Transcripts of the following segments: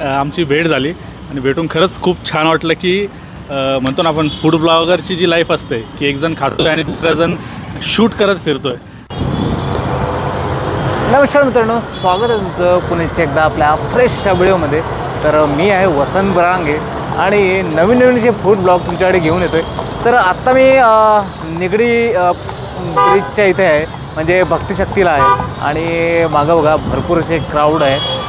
आमची भेट झाली आणि भेटून खरंच खूप छान वाटलं की म्हणतो ना आपण फूड ब्लॉगरची जी लाईफ असते की एक जण खातोय आणि दुसरा जण शूट करत फिरतोय. नमस्कार मित्रांनो, स्वागत आहे तुमचं पुण्याच्या एकदा आपल्या फ्रेशच्या व्हिडिओमध्ये. तर मी आहे वसंत बरांगे आणि नवीन जे फूड ब्लॉग तुमच्याकडे घेऊन येतो आहे. तर आत्ता मी निगडी ब्रिजच्या इथे आहे, म्हणजे भक्तिशक्तीला आहे आणि मागं बघा भरपूर असे क्राऊड आहे.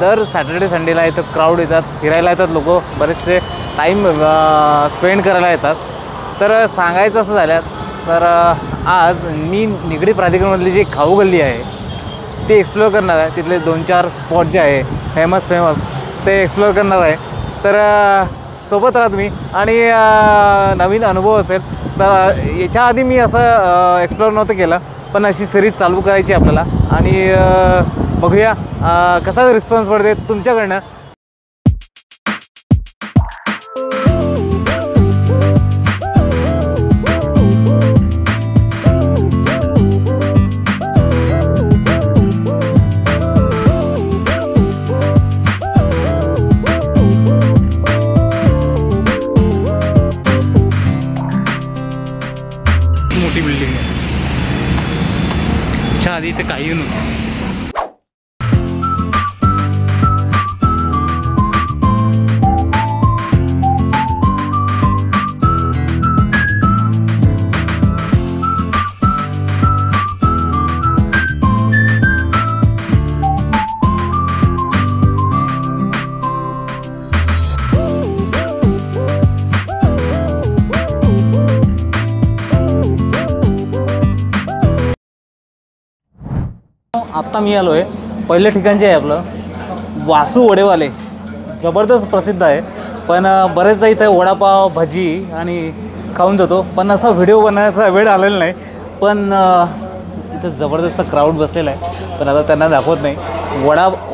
दर सॅटर्डे संडेला इथं क्राऊड येतात, फिरायला येतात लोक, बरेचसे टाईम स्पेंड करायला येतात. तर सांगायचं असं झालं तर आज मी निगडी प्राधिकरणमधली जी खाऊ गल्ली आहे ती एक्सप्लोअर करणार आहे. तिथले 2-4 स्पॉट जे आहे फेमस ते एक्सप्लोअर करणार आहे. तर सोबत राहा तुम्ही आणि नवीन अनुभव असेल. तर याच्या आधी मी असं एक्सप्लोअर नव्हतं केलं, पण अशी सिरीज चालू करायची आपल्याला आणि बघूया कसा रिस्पॉन्स पडते तुमच्याकडनं. मोठी बिल्डिंग आहे, त्याच्या आधी इथे काही नव्हतं. आत्ता मी आलो आहे पहिलं ठिकाण जे आहे आपलं वासू वडेवाले. जबरदस्त प्रसिद्ध आहे, पण बरेचदा इथं वडापाव भजी आणि खाऊन जातो, पण असा व्हिडिओ बनवायचा वेळ आलेला नाही. पण इथं जबरदस्त क्राऊड बसलेला आहे, पण आता त्यांना दाखवत नाही.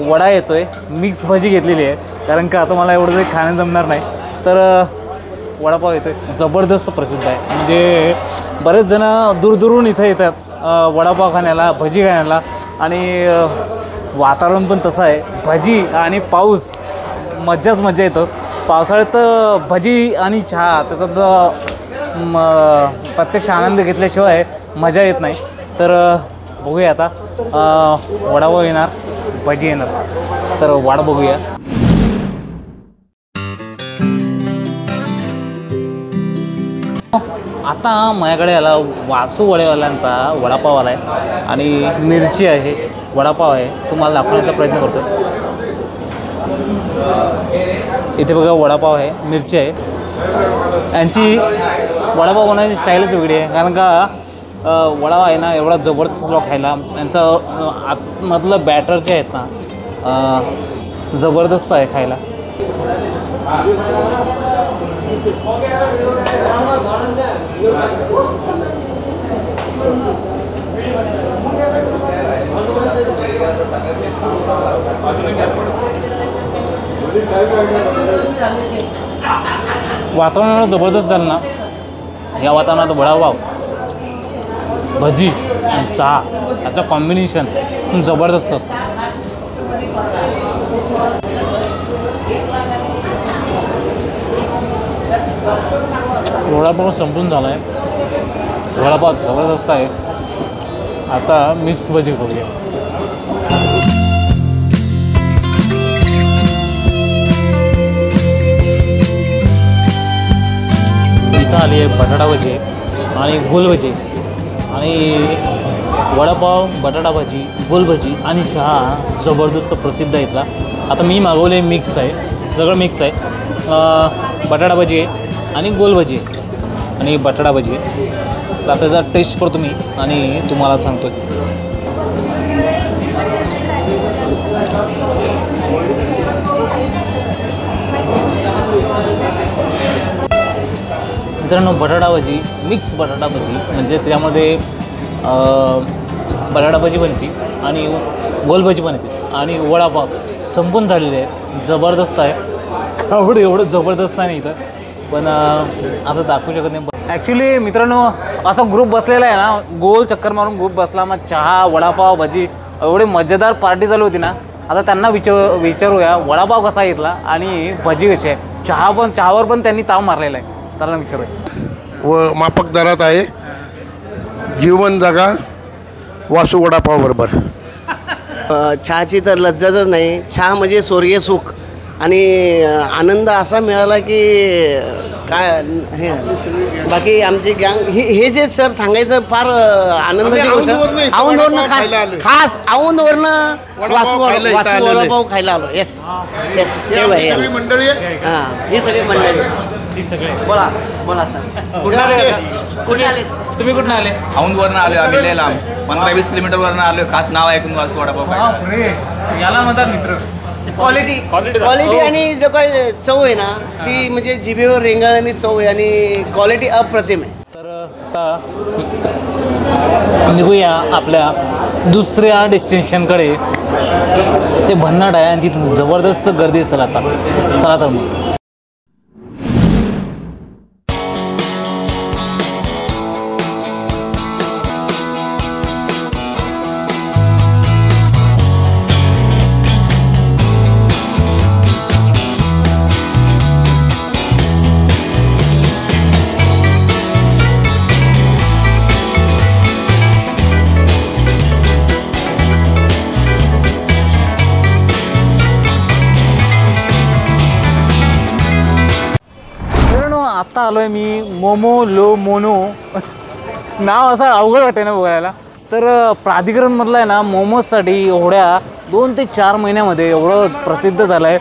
वडा येतो आहे, मिक्स भजी घेतलेली आहे, कारण का आता मला एवढं काही खाणं जमणार नाही. तर वडापाव येतो आहे, जबरदस्त प्रसिद्ध आहे. म्हणजे बरेच जणं दूरदूरून इथं येतात वडापाव खाण्याला, भजी खाण्याला. आणि वातावरण पण तसं आहे, भजी आणि पाऊस, मज्जाच मज्जा येतं. पावसाळ्यात भजी आणि चहा त्याचा प्रत्यक्ष आनंद घेतल्याशिवाय मजा येत नाही. तर बघूया आता वडापाव येणार, भजी येणार, तर वाट बघूया. आता माझ्याकडे आला वासू वडेवाल्यांचा वडापाव आला आहे आणि मिरची आहे, वडापाव आहे, तुम्हाला दाखवण्याचा प्रयत्न करतो. इथे बघा वडापाव आहे, मिरची आहे. यांची वडापाव बनवण्याची स्टाईलच वेगळी आहे, कारण का वडापाव आहे ना एवढा जबरदस्त असतो खायला. यांचं आतमधलं बॅटर जे आहेत ना जबरदस्त आहे खायला. वातावरण जबरदस्त झालं ना, या वातावरणात वडापाव भजी आणि चहा याचं कॉम्बिनेशन जबरदस्त असतं. वडापाव संपून झाला आहे, वडापाव जबरदस्त आहे. आता मिक्स भजी करूया. इथं आली आहे बटाटा भजी आणि गोल भजी आणि वडापाव, बटाटा भजी, गोल भजी आणि चहा जबरदस्त प्रसिद्ध आहे इथला. आता मी मागवले मिक्स आहे, सगळं मिक्स आहे. बटाटा भजी आहे आणि गोल भजी आहे आणि बटाटा भजी आहे. तर आता त्याचा टेस्ट करतो मी आणि तुम्हाला सांगतो. मित्रांनो, बटाटा भजी, मिक्स बटाटा भजी, म्हणजे त्यामध्ये बटाटा भजी बनते आणि गोल भजी बनते आणि वडापाव संपून झालेले आहे. जबरदस्त आहे, क्राऊड एवढं जबरदस्त नाही इथं, पण आता दाखवू शकत नाही. ॲक्च्युली मित्रांनो, असा ग्रुप बसलेला आहे ना, गोल चक्कर मारून ग्रुप बसला, मग चहा, वडापाव, भजी, एवढी मजेदार पार्टी चालू होती ना, आता त्यांना विचारूया वडापाव कसा घेतला आणि भजी कशी आहे. चहावर पण त्यांनी ताव मारलेला आहे. त्यांना विचारूया. व माफक दरात आहे. जीवन जगा वासू वडापाव बरोबर. चहाची तर लज्जतच नाही. चहा म्हणजे स्वर्गीय सुख आणि आनंद असा मिळाला की काय हे बाकी आमची गँग हे जे सर सांगायचं फार आनंदाची गोष्ट. औंधवरनं खास औंधवरनं वासू वडापाव खायला आलो. येस मंडळी हां ही सगळी मंडळी. बोला बोला सर. कुठे आले तुम्ही कुठून आले? औंधवरनं आलो आम्ही. लय लांब 15-20 किलोमीटरवरनं आलो. खास नाव ऐकून वासू वडापाव खायला. याला म्हणतात मित्र. क्वालिटी आणि जो काय चव आहे ना ती म्हणजे जिभेवर रेंगाळणारी चव आहे आणि क्वालिटी अप्रतिम आहे. तर आता निघूया आपल्या दुसऱ्या डेस्टिनेशनकडे. ते भन्नाट आहे आणि तिथं जबरदस्त गर्दी असेल आता. चला तर मग. आत्ता आलो आहे मी मोमो लो मोनो. नाव असं अवघड वाटते ना बघायला. तर प्राधिकरणमधलं आहे ना मोमोजसाठी एवढ्या 2 ते 4 महिन्यामध्ये एवढं प्रसिद्ध झालं आहे.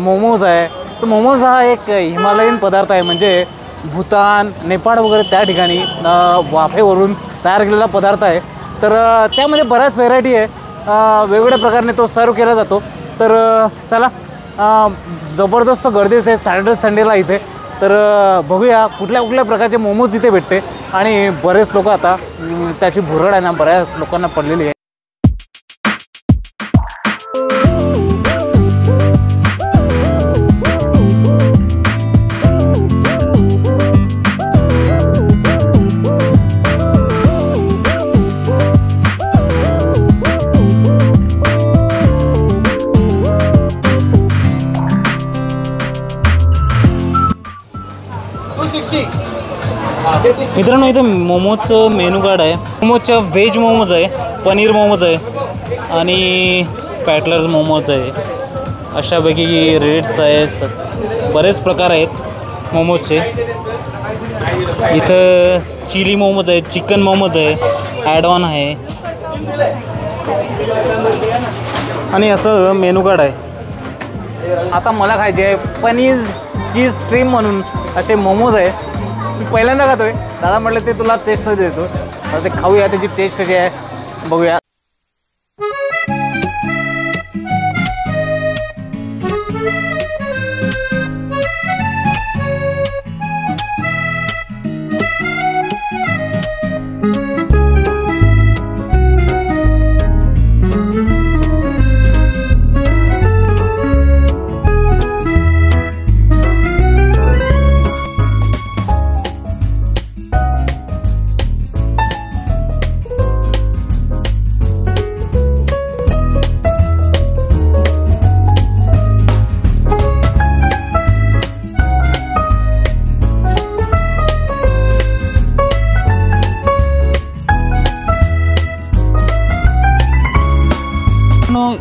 मोमोज आहे. तर मोमोज हा एक हिमालयन पदार्थ आहे. म्हणजे भूतान नेपाळ वगैरे त्या ठिकाणी वाफेवरून तयार केलेला पदार्थ आहे. तर त्यामध्ये बऱ्याच व्हेरायटी आहे. वेगवेगळ्या प्रकारे तो सर्व केला जातो. तर चला जबरदस्त गर्दी असते सॅटर्डे संडेला इथे. तर बघूया कुठल्या प्रकारचे मोमोज इथे भेटते. आणि बरेच लोक आता त्याची भुरळ आहे ना बऱ्याच लोकांना पडलेली आहे. मित्रांनो इथं मोमोजचं मेनू कार्ड आहे. मोमोजच्या व्हेज मोमोज आहे, पनीर मोमोज आहे आणि पॅटलर्स मोमोज आहे. अशापैकी रेट्स आहे. बरेच प्रकार आहेत मोमोजचे. इथं चिली मोमोज आहे, चिकन मोमोज आहे, ॲड ऑन आहे आणि असं मेनू कार्ड आहे. आता मला खायचे आहे पनीरची स्ट्रीम म्हणून असे मोमोज आहे. मी पहिल्यांदा खातोय. दादा म्हटलं ते तुला टेस्ट देतो. तर ते खाऊया. त्याची टेस्ट कशी आहे बघूया.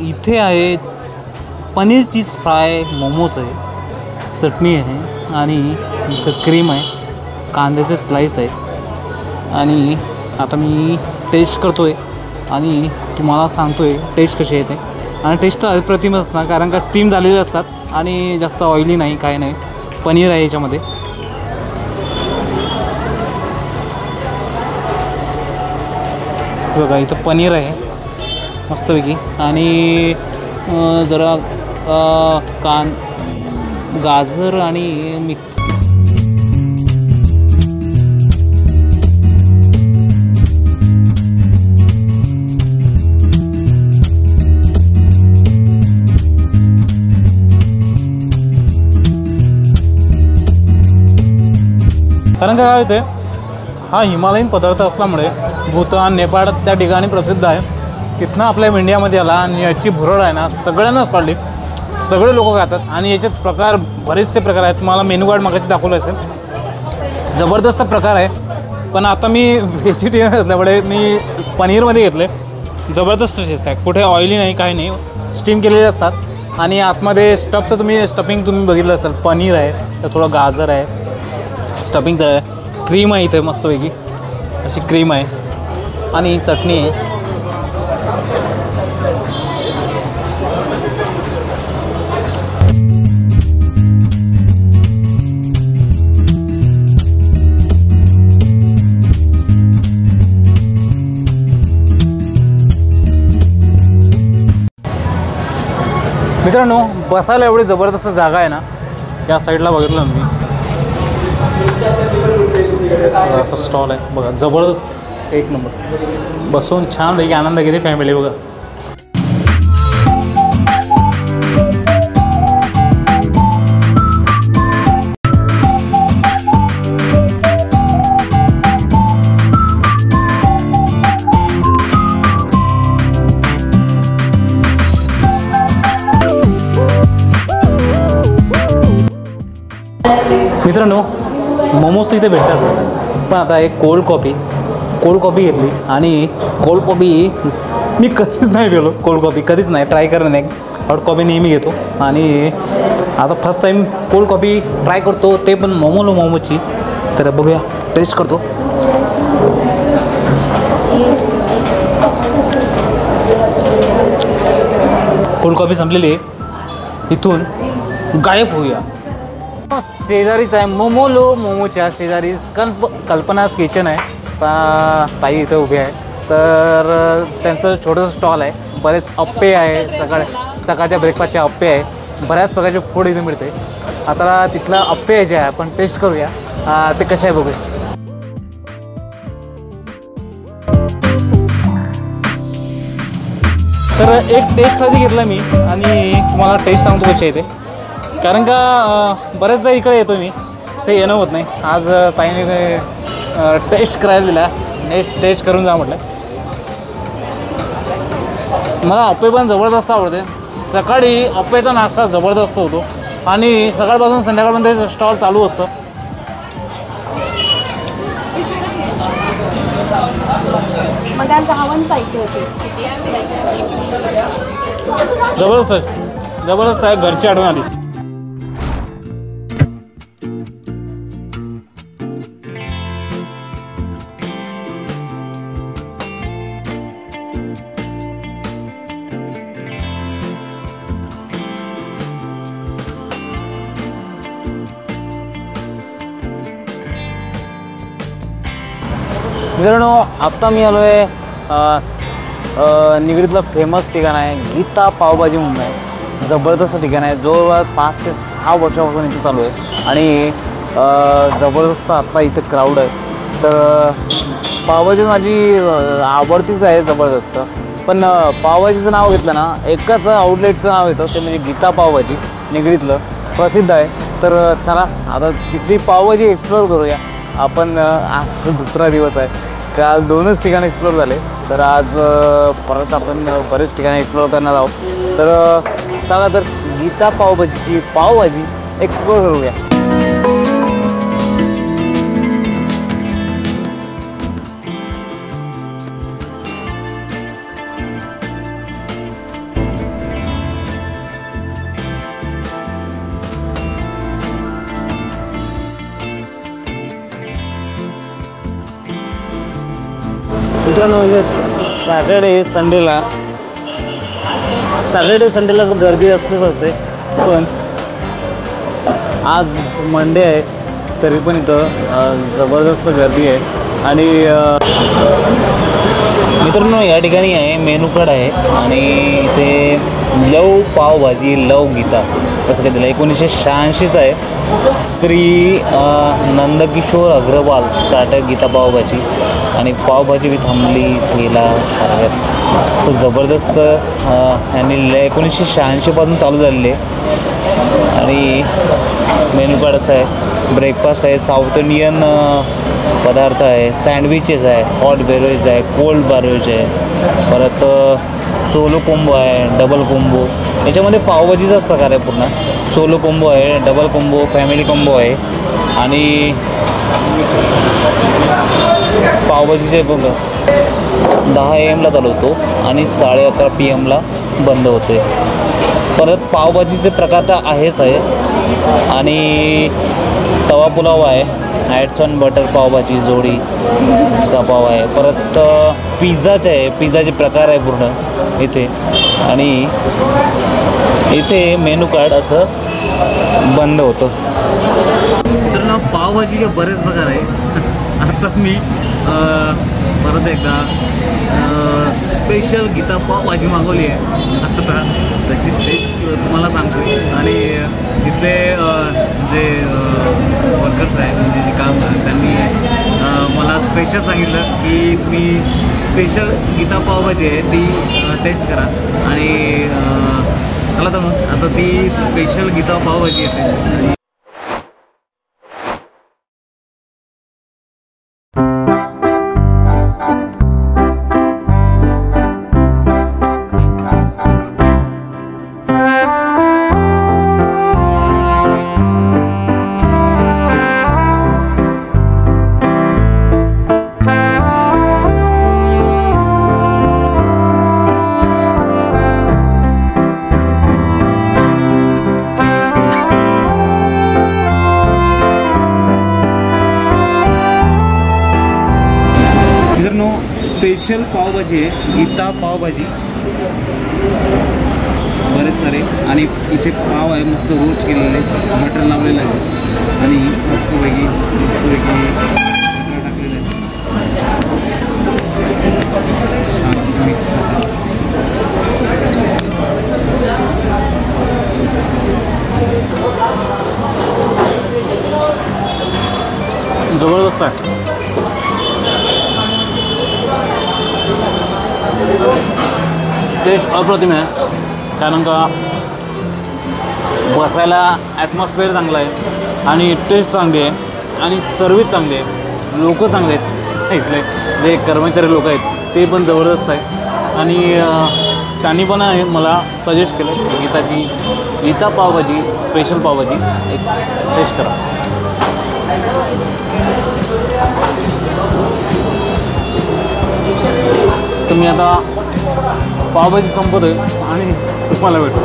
इथे आहे पनीर चीज फ्राय मोमोज आहे, चटणी आहे आणि इथं क्रीम आहे, कांद्याचे स्लाइस आहेत. आणि आता मी टेस्ट करतो आहे आणि तुम्हाला सांगतो आहे टेस्ट कशी येते. आणि टेस्ट तर अप्रतिम असणार कारण का स्टीम झालेले असतात आणि जास्त ऑइली नाही काय नाही. पनीर आहे याच्यामध्ये. बघा इथं पनीर आहे मस्तपैकी आणि जरा गाजर आणि मिक्स. कारण काय होते हा हिमालयीन पदार्थ असल्यामुळे भूतान नेपाळ त्या ठिकाणी प्रसिद्ध आहे. तिथनं आपल्या इंडियामध्ये आला आणि याची भुरळ आहे ना सगळ्यांनाच पडली. सगळे लोक खातात आणि याच्यात प्रकार बरेचसे प्रकार आहेत. तुम्हाला मेनू कार्ड मगाशी दाखवलं असेल. जबरदस्त प्रकार आहे. पण आता मी व्हेजिटेरियन असल्यामुळे मी पनीरमध्ये घेतले. जबरदस्त टेस्ट आहे. कुठे ऑइली नाही, काही नाही. स्टीम केलेले असतात आणि आतमध्ये स्टफिंग तुम्ही बघितलं असेल. पनीर आहे, तर थोडं गाजर आहे, स्टफिंग तर आहे, क्रीम आहे इथे मस्तपैकी अशी क्रीम आहे आणि चटणी आहे. मित्रांनो, बसायला एवढी जबरदस्त जागा आहे ना. या साईडला बघितलं मी असं स्टॉल आहे बघा. जबरदस्त, एक नंबर. बसून छान पैकी आनंद घेते फॅमिली बघा. मित्रांनो, मोमोज तर इथे भेटतातच, पण आता एक कोल्ड कॉफी घेतली. आणि कोल्ड कॉफी मी कधीच नाही पिलो. कोल्ड कॉफी कधीच नाही ट्राय करत नाही. हॉट कॉफी नेहमी घेतो आणि आता first time cold coffee try करतो, ते पण मोमोची. तर बघूया, टेस्ट करतो. कोल्ड कॉफी संपलेली आहे. इथून गायब होऊया. शेजारीच आहे मोमोच्या शेजारी कल्पनास किचन आहे. ताई इथं उभी आहे. तर त्यांचं छोटंसं स्टॉल आहे. बरेच अप्पे आहे. सकाळच्या ब्रेकफास्टचे अप्पे आहे. बऱ्याच प्रकारचे फूड इथे मिळते. आता तिथला अप्पे जे आहे आपण टेस्ट करूया ते कसे आहे बघूया. तर एक टेस्टसाठी घेतला मी आणि तुम्हाला टेस्ट सांगतो कशी आहे ते. कारण का बरेचदा इकडे येतो मी, ते येणं होत नाही. आज ताईने टेस्ट करायला दिला. टेस्ट करून जा म्हटलं. मला अप्पे पण जबरदस्त आवडते. सकाळी अप्पेचा नाश्ता जबरदस्त होतो आणि सकाळपासून संध्याकाळपर्यंत स्टॉल चालू असतो. जबरदस्त आहे. घरची आठवण आली. मित्रांनो, आत्ता मी आलो आहे निगडीतलं फेमस ठिकाण आहे गीता पावभाजी म्हणून आहे. जबरदस्त ठिकाण आहे. जवळपास 5 ते 6 वर्षापासून इथे चालू आहे आणि जबरदस्त आत्ता इथं क्राऊड आहे. तर पावभाजी माझी आवडतीच आहे जबरदस्त. पण पावभाजीचं नाव घेतलं ना, एकाच आउटलेटचं नाव येतं, ते म्हणजे गीता पावभाजी. निगडीतलं प्रसिद्ध आहे. तर चला आता तिथली पावभाजी एक्सप्लोअर करूया आपण. आज दुसरा दिवस आहे. काल 2च ठिकाण एक्सप्लोअर झाले. तर आज परत आपण बरेच ठिकाणी एक्सप्लोअर करणार आहोत. तर चला तर गीता पावभाजीची पावभाजी एक्सप्लोअर करूया. मित्रांनो, म्हणजे सॅटर्डे संडेला गर्दी असतेच असते. पण आज मंडे आहे तरी पण इथं जबरदस्त गर्दी आहे. आणि मित्रांनो, या ठिकाणी आहे मेनू कार्ड आहे आणि इथे लव पावभाजी लव गीता कसं काय दिलं. 1986 आहे. श्री नंदकिशोर अग्रवाल स्टार्टर गीता पावभाजी आणि पावभाजी विथ आंबली ठेला असं जबरदस्त. आणि 1986पासून चालू झालेले आहे. आणि मेनू कार्ड असं आहे. ब्रेकफास्ट आहे, साऊथ इंडियन पदार्थ आहे, सँडविचेस आहे, हॉट बेवरेज आहे, कोल्ड बेवरेज आहे, परत सोलो कोंबो आहे, डबल कोंबो. याच्यामध्ये पावभाजीचाच प्रकार आहे पूर्ण. सोलो कोंबो आहे, डबल कोंबो, फॅमिली कोंबो आहे आणि पावभाजीचे बघ 10 AM ला चालू होतो आणि 11:30 PM ला बंद होते. परत पावभाजीचे प्रकार तर आहेच आहे आणि तवा पुलाव आहे, ॲड्स ऑन बटर पावभाजी जोडी इसका पाव आहे. परत पिझ्झाचे आहे, पिझ्झाचे प्रकार आहे पूर्ण इथे आणि इथे मेनू कार्ड असं बंद होतं. तर पावभाजीचे बरेच प्रकार आहे. आता मी परत एकदा स्पेशल गीता पावभाजी मागवली आहे. आता त्याची टेस्ट तुम्हाला सांगतो आणि तिथले जे वर्कर्स आहेत म्हणजे जे काम त्यांनी मला स्पेशल सांगितलं की तुम्ही स्पेशल गीता पावभाजी आहे ती टेस्ट करा आणि चला तर मग आता ती स्पेशल गीता पावभाजी येते. स्पेशल पावभाजी आहे, गीता पावभाजी, बरेच सारे आणि इथे पाव आहे मस्त रोस्ट केलेले, बटर लावलेलं आहे आणि मस्तपैकी टाकलेलं आहे. छान मिक्स जबरदस्त आहे. टेस्ट अप्रतिम आहे कारण का बसायला ॲटमॉस्फिअर चांगला आहे आणि टेस्ट चांगली आहे आणि सर्विस चांगली आहे, लोक चांगले आहेत, इथले जे कर्मचारी लोक आहेत ते पण जबरदस्त आहे आणि त्यांनी पण मला सजेस्ट केलं की गीता पावभाजी स्पेशल पावभाजी एक टेस्ट करा. तुम्ही आता पावभाजी संपत आहे आणि तुम्हाला भेटू.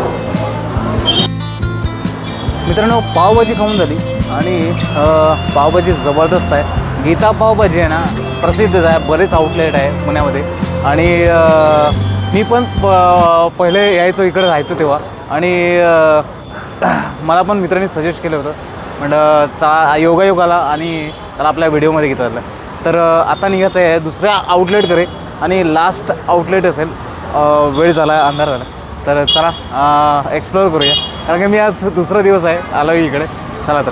मित्रांनो मित्रांनो, पावभाजी खाऊन झाली आणि पावभाजी जबरदस्त आहे. गीता पावभाजी आहे ना, प्रसिद्धच आहे, बरेच आउटलेट आहे पुण्यामध्ये. आणि मी पण पहिले यायचो, इकडे राहायचो तेव्हा, आणि मला पण मित्रांनी सजेस्ट केलं होतं, म्हणजे योगायोग आला आणि त्याला आपल्या व्हिडिओमध्ये घेतलं जातं. तर आता निघायचं आहे दुसऱ्या आउटलेटकडे आणि लास्ट आउटलेट असेल. वेळ झाला, अंधार झाला, तर चला एक्सप्लोअर करूया, कारण की मी आज दुसरा दिवस आहे आलो इकडे. चला तर.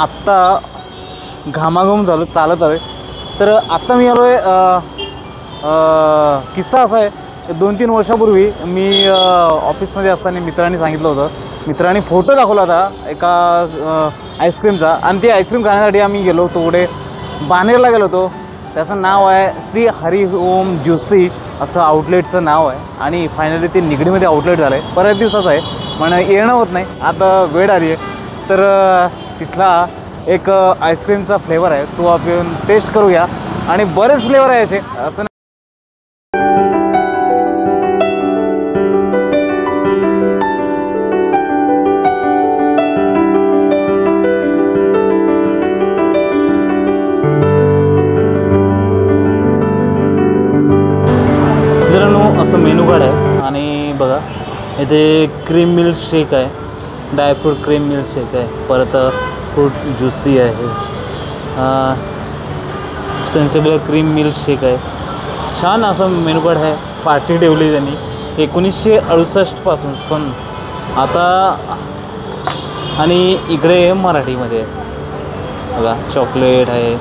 आत्ता घामाघूम झालो, चालत आलो. तर आत्ता मी आलो आहे, किस्सा असा आहे, 2-3 वर्षापूर्वी मी ऑफिसमध्ये असताना मित्रांनी सांगितलं होतं, मित्रांनी फोटो दाखवला होता एका आईस्क्रीमचा, आणि ती आईस्क्रीम खाण्यासाठी आम्ही गेलो होतो, पुढे बानेरला गेलो होतो. त्याचं नाव आहे श्री हरी ओम ज्युसी असं आउटलेटचं नाव आहे. आणि फायनली ते निगडीमध्ये आउटलेट झालं आहे. बऱ्याच दिवसाचं आहे, पण येणं होत नाही, आता वेळ आली आहे. तर तिथला एक आईस्क्रीमचा फ्लेवर आहे, तो आपण टेस्ट करूया. आणि बरेच फ्लेवर आहे याचे, असं मित्रांनो, असं मेनू कार्ड आहे. आणि बघा, इथे क्रीम मिल्क शेक आहे, ड्रायफ्रूट क्रीम मिल्क शेक आहे, परत फ्रूट ज्युसी आहे, सेन्सिबल क्रीम मिल्क शेक आहे. छान असं मेनू कार्ड आहे. पार्टी ठेवली त्यांनी, 1968 पासून सन आता. आणि इकडे मराठीमध्ये बघा चॉकलेट आहे.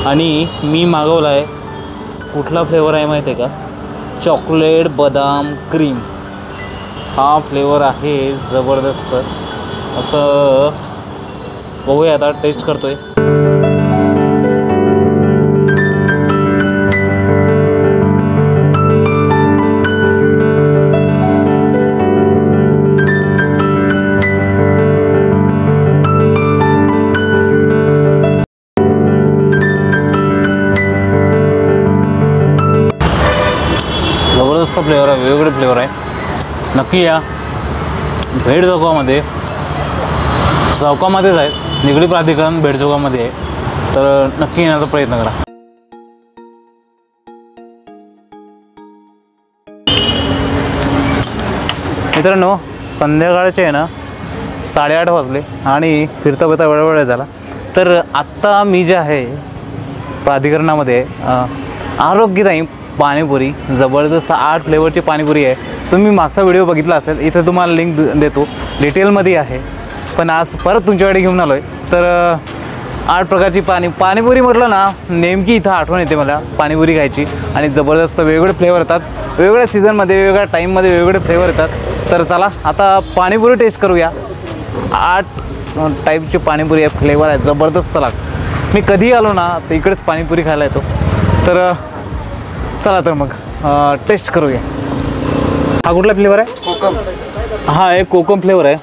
आणि मी मागवला आहे, कुठला फ्लेवर आहे माहिती आहे का, चॉकलेट बदाम क्रीम हा फ्लेवर आहे. जबरदस्त असं बघूया आता, टेस्ट करतोय. जबरदस्त फ्लेवर आहे, वेगवेगळे फ्लेवर आहे. नक्की या भेट चौकामध्येच आहे, निगडी प्राधिकरण भेट चौकामध्ये आहे. तर नक्की येण्याचा प्रयत्न करा. मित्रांनो संध्याकाळचे आहे ना 8:30 वाजले आणि फिरता वेळ झाला. तर आत्ता मी जे आहे प्राधिकरणामध्ये आरोग्यदायी पाणीपुरी जबरदस्त 8 फ्लेवरची पाणीपुरी आहे. तुम्ही मागचा व्हिडिओ बघितला असेल, इथं तुम्हाला लिंक देतो, डिटेलमध्ये आहे. पण आज परत तुमच्याकडे घेऊन आलो आहे. तर 8 प्रकारची पाणीपुरी म्हटलं ना नेमकी इथं आठवण येते मला पाणीपुरी खायची. आणि जबरदस्त वेगवेगळे फ्लेवर येतात, वेगवेगळ्या सीझनमध्ये वेगवेगळ्या टाईममध्ये वेगवेगळे फ्लेवर येतात. तर चला आता पाणीपुरी टेस्ट करूया. 8 टाईपची पाणीपुरी आहे, फ्लेवर आहे, जबरदस्त लागतं. मी कधी आलो ना तर इकडेच पाणीपुरी खायला येतो. तर चला तर मग टेस्ट करूया. हा कुठला फ्लेवर आहे? कोकम. हा एक कोकम फ्लेवर आहे.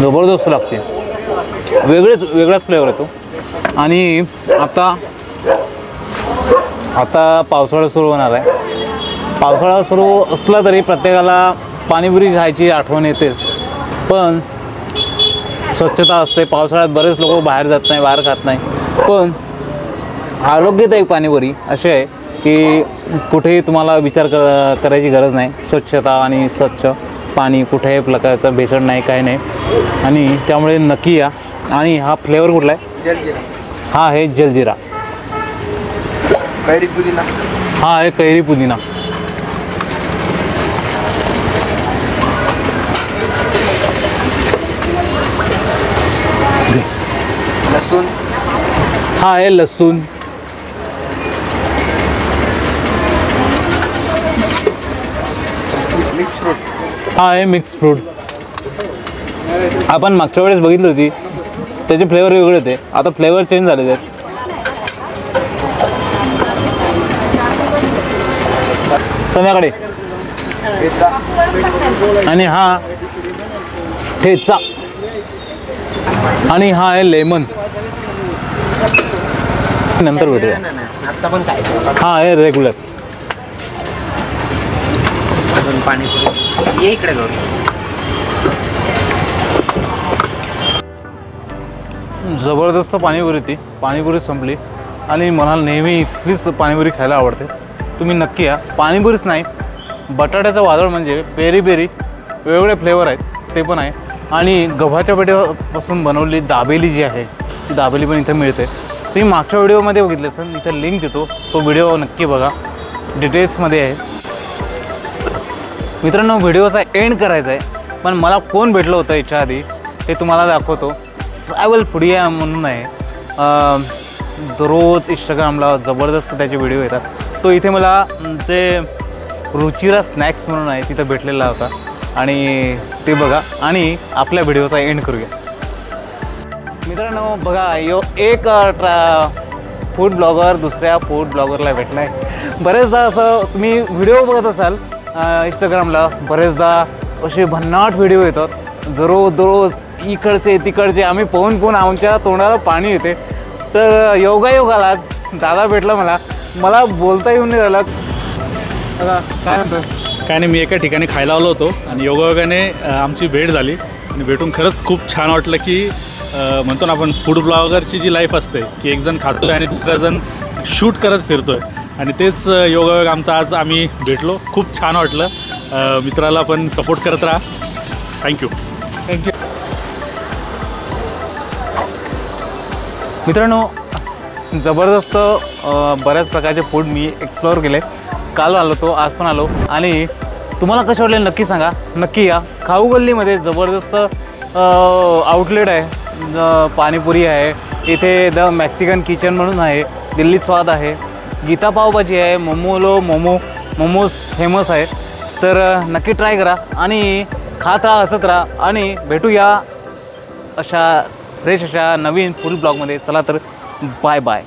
जबरदस्त लागते, वेगळाच फ्लेवर येतो. आणि आता पावसाळा सुरू होणार आहे. पावसाळा सुरू असला तरी प्रत्येकाला पाणीपुरी खायची आठवण येतेच. पण स्वच्छता असते, पावसाळ्यात बरेच लोक बाहेर जात नाही, बाहेर खात नाही. पण आरोग्यदायी पाणीपुरी अशी आहे की कुठेही तुम्हाला विचार करायची गरज नाही. स्वच्छता आणि स्वच्छ पाणी, कुठेही प्रकारचं भेसळ नाही, काही नाही. आणि त्यामुळे नक्की या. आणि हा फ्लेवर कुठला आहे? जलजिरा. हा आहे जलजिरा. कैरी पुदिना. हा आहे कैरी पुदिना. लसूण. हा आहे लसूण. Mix fruit. हा आहे मिक्स फ्रूट. आपण मागच्या वेळेस बघितली होती, त्याचे फ्लेवर वेगळे होते, आता फ्लेवर चेंज झालेले आहेत. संध्याकाळी आणि हा ठेचा. आणि हा आहे लेमन. नंतर भेटूया. आता पण काय हा आहे रेग्युलर. पाणीपुरी ये इकडे करू. जबरदस्त पाणीपुरी ती. पाणीपुरी संपली आणि मला नेहमी इतकीच पाणीपुरी खायला आवडते. तुम्ही नक्की या. पाणीपुरीच नाही, बटाट्याचं वादळ म्हणजे पेरी पेरी वेगवेगळे फ्लेवर आहेत ते पण आहे. आणि गव्हाच्या पेटीपासून बनवलेली दाबेली जी आहे ती दाबेली पण इथं मिळते. तुम्ही मागच्या व्हिडिओमध्ये बघितले असेल, इथं लिंक देतो, तो व्हिडिओ नक्की बघा, डिटेल्समध्ये आहे. मित्रांनो व्हिडिओचा एंड करायचा आहे, पण मला कोण भेटलं होतं याच्या आधी ते तुम्हाला दाखवतो. ट्रॅव्हल फूडी म्हणून आहे, दररोज इंस्टाग्रामला जबरदस्त त्याचे व्हिडिओ येतात. तो इथे मला जे रुचिरा स्नॅक्स म्हणून आहे तिथं भेटलेला होता. आणि ते बघा आणि आपल्या व्हिडिओचा एंड करूया. मित्रांनो बघा, एक फूड ब्लॉगर दुसऱ्या फूड ब्लॉगरला भेटला आहे. बरेचदा असं तुम्ही व्हिडिओ बघत असाल इंस्टाग्रामला, बरेचदा असे भन्नाट व्हिडिओ येतात, दररोज इकडचे तिकडचे, आम्ही पाहून आमच्या तोंडाला पाणी येते. तर योगायोगालाच दादा भेटला मला बोलता येऊन नाही राहिलं. काय म्हणतो? काय नाही, मी एका ठिकाणी खायला आलो होतो आणि योगायोगाने आमची भेट झाली आणि भेटून खरंच खूप छान वाटलं की म्हणतो ना आपण फूड ब्लॉगरची जी लाईफ असते की एक जण खातो आहे आणि दुसरा जण शूट करत फिरतो आहे, आणि तेच योगायोग आमचा आज आम्ही भेटलो. खूप छान वाटलं. मित्राला पण सपोर्ट करत राहा. थँक्यू. मित्रांनो जबरदस्त बऱ्याच प्रकारचे फूड मी एक्सप्लोअर केले. काल आलो तो, आज पण आलो. आणि तुम्हाला कसे वाटले नक्की सांगा. नक्की या. खाऊ गल्लीमध्ये जबरदस्त आउटलेट आहे. पाणीपुरी आहे इथे, द मेक्सिकन किचन म्हणून आहे, दिल्ली स्वाद आहे, गीता पावभाजी आहे, मोमोज फेमस आहे. तर नक्की ट्राय करा आणि खात राहा, हसत राहा. आणि भेटूया अशा फ्रेश अशा नवीन फूड ब्लॉगमध्ये. चला तर बाय बाय.